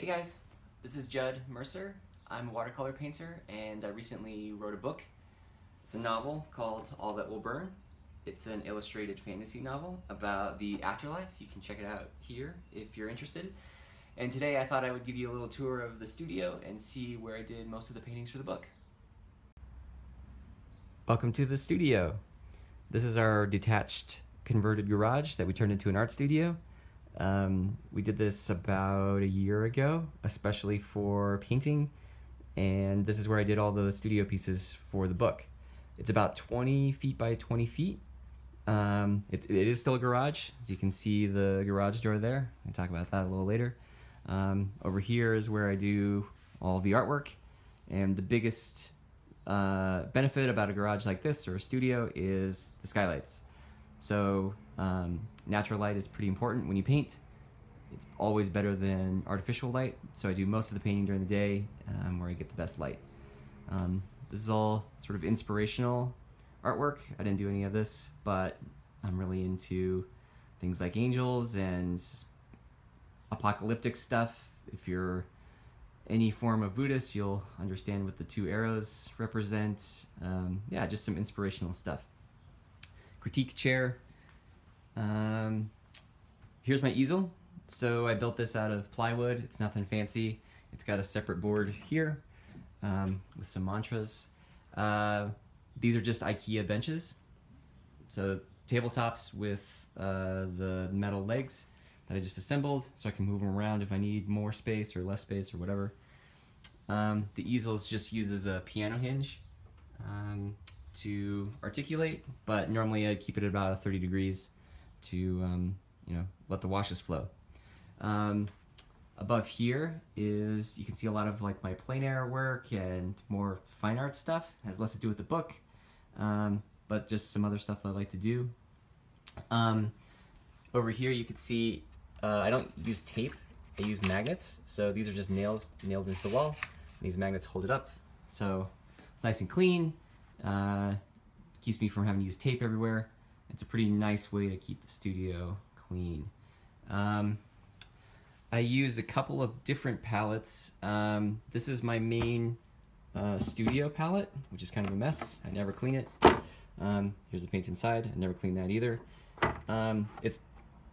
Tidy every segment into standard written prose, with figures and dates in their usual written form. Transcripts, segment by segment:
Hey guys, this is Judd Mercer. I'm a watercolor painter and I recently wrote a book. It's a novel called All That Will Burn. It's an illustrated fantasy novel about the afterlife. You can check it out here if you're interested. And today I thought I would give you a little tour of the studio and see where I did most of the paintings for the book. Welcome to the studio. This is our detached converted garage that we turned into an art studio. We did this about a year ago, especially for painting, and this is where I did all the studio pieces for the book. It's about 20 feet by 20 feet. It is still a garage, as you can see the garage door there. I'll talk about that a little later. Over here is where I do all the artwork, and the biggest benefit about a garage like this or a studio is the skylights. So natural light is pretty important when you paint. It's always better than artificial light, so I do most of the painting during the day where I get the best light. This is all sort of inspirational artwork. I didn't do any of this, but I'm really into things like angels and apocalyptic stuff. If you're any form of Buddhist, you'll understand what the two arrows represent. Yeah, just some inspirational stuff. Critique chair. Here's my easel. So I built this out of plywood. It's nothing fancy. It's got a separate board here with some mantras. These are just IKEA benches. So tabletops with the metal legs that I just assembled so I can move them around if I need more space or less space or whatever. The easel just uses a piano hinge to articulate, but normally I keep it at about 30 degrees to you know, let the washes flow. Above here is, you can see a lot of like my plein air work and more fine art stuff. It has less to do with the book, but just some other stuff I like to do. Over here you can see I don't use tape, I use magnets. So these are just nails nailed into the wall. And these magnets hold it up, so it's nice and clean. Keeps me from having to use tape everywhere. It's a pretty nice way to keep the studio clean. I used a couple of different palettes. This is my main studio palette, which is kind of a mess. I never clean it. Here's the paint inside. I never clean that either. It's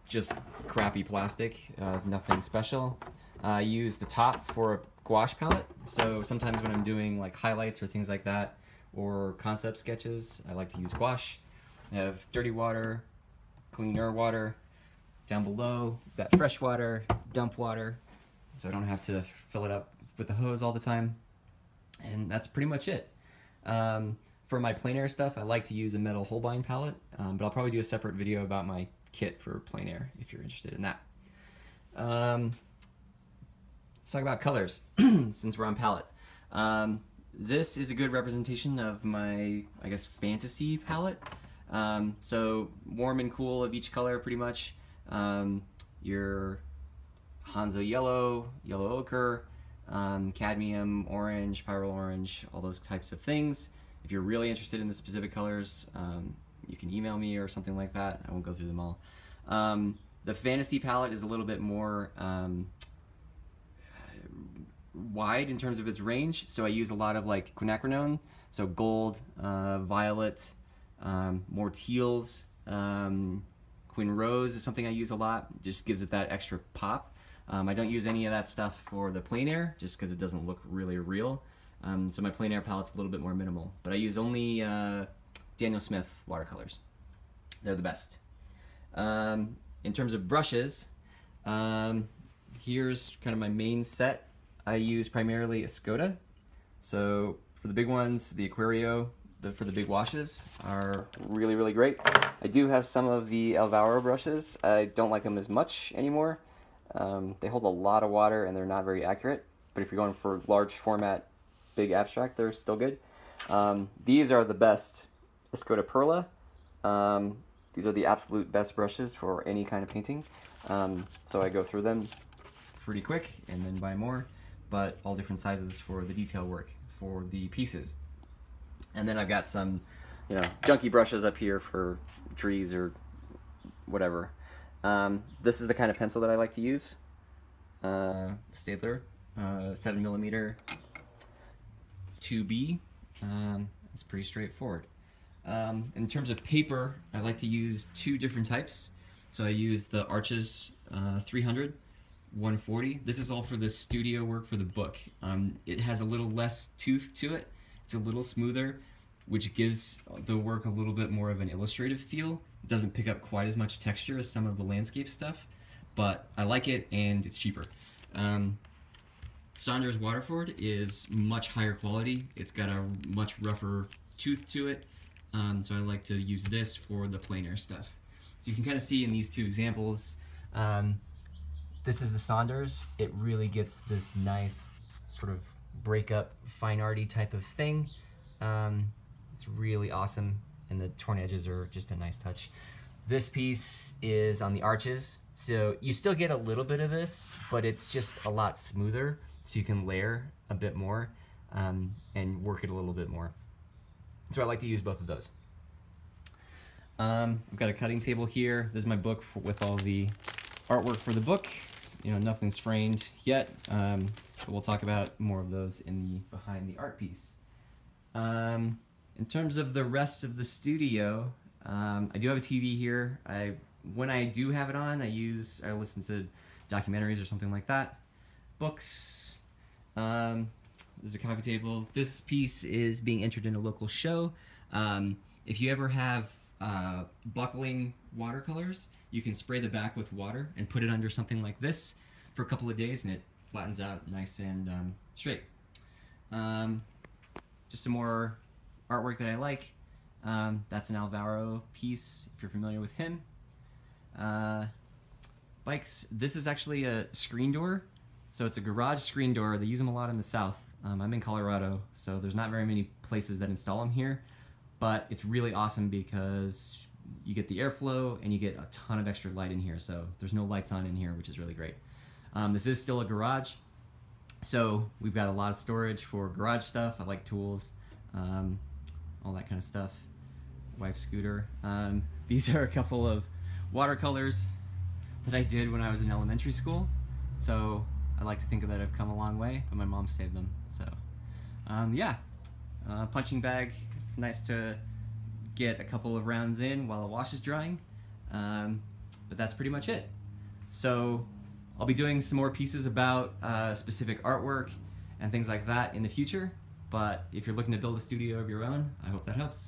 just crappy plastic, nothing special. I use the top for a gouache palette, so sometimes when I'm doing like highlights or things like that, or concept sketches, I like to use gouache. I have dirty water, cleaner water. Down below, that fresh water, dump water, so I don't have to fill it up with the hose all the time. And that's pretty much it. For my plein air stuff, I like to use a metal Holbein palette, but I'll probably do a separate video about my kit for plein air if you're interested in that. Let's talk about colors, since we're on palette. This is a good representation of my, I guess, fantasy palette. So warm and cool of each color pretty much. Your Hanzo yellow, yellow ochre, cadmium, orange, pyrrole orange, all those types of things. If you're really interested in the specific colors, you can email me or something like that. I won't go through them all. The fantasy palette is a little bit more wide in terms of its range, so I use a lot of like quinacridone, so gold, violet, more teals. Quin rose is something I use a lot. Just gives it that extra pop. I don't use any of that stuff for the plein air just because it doesn't look really real. So my plein air palette's a little bit more minimal, but I use only Daniel Smith watercolors. They're the best. In terms of brushes, here's kind of my main set. I use primarily Escoda. So for the big ones, the Aquario, for the big washes are really, really great. I do have some of the Alvaro brushes. I don't like them as much anymore. They hold a lot of water and they're not very accurate, but if you're going for large format, big abstract, they're still good. These are the best Escoda Perla. These are the absolute best brushes for any kind of painting. So I go through them pretty quick and then buy more, but all different sizes for the detail work for the pieces. And then I've got some, you know, junky brushes up here for trees or whatever. This is the kind of pencil that I like to use. Staedtler 7mm 2B. It's pretty straightforward. In terms of paper, I like to use two different types. So I use the Arches 300, 140. This is all for the studio work for the book. It has a little less tooth to it. It's a little smoother, which gives the work a little bit more of an illustrative feel. It doesn't pick up quite as much texture as some of the landscape stuff, but I like it and it's cheaper. Saunders Waterford is much higher quality. It's got a much rougher tooth to it, so I like to use this for the plein air stuff. So you can kind of see in these two examples, this is the Saunders. It really gets this nice sort of break-up, fine arty type of thing. It's really awesome, and the torn edges are just a nice touch. This piece is on the Arches, so you still get a little bit of this, but it's just a lot smoother, so you can layer a bit more and work it a little bit more. So I like to use both of those. I've got a cutting table here. This is my book with all the artwork for the book. You know, nothing's framed yet, but we'll talk about more of those in the behind the art piece. In terms of the rest of the studio, I do have a TV here. When I do have it on, I listen to documentaries or something like that. Books. This is a coffee table. This piece is being entered in a local show. If you ever have buckling watercolors, you can spray the back with water and put it under something like this for a couple of days, and it flattens out nice and straight. Just some more artwork that I like. That's an Alvaro piece, if you're familiar with him. Bikes. This is actually a screen door. So it's a garage screen door. They use them a lot in the South. I'm in Colorado, so there's not very many places that install them here. But it's really awesome because you get the airflow and you get a ton of extra light in here. So there's no lights on in here, which is really great. This is still a garage. So we've got a lot of storage for garage stuff. I like tools, all that kind of stuff. Wife's scooter. These are a couple of watercolors that I did when I was in elementary school. So I like to think that I've come a long way, but my mom saved them. So yeah, punching bag. It's nice to get a couple of rounds in while the wash is drying, but that's pretty much it. So I'll be doing some more pieces about specific artwork and things like that in the future, but if you're looking to build a studio of your own, I hope that helps.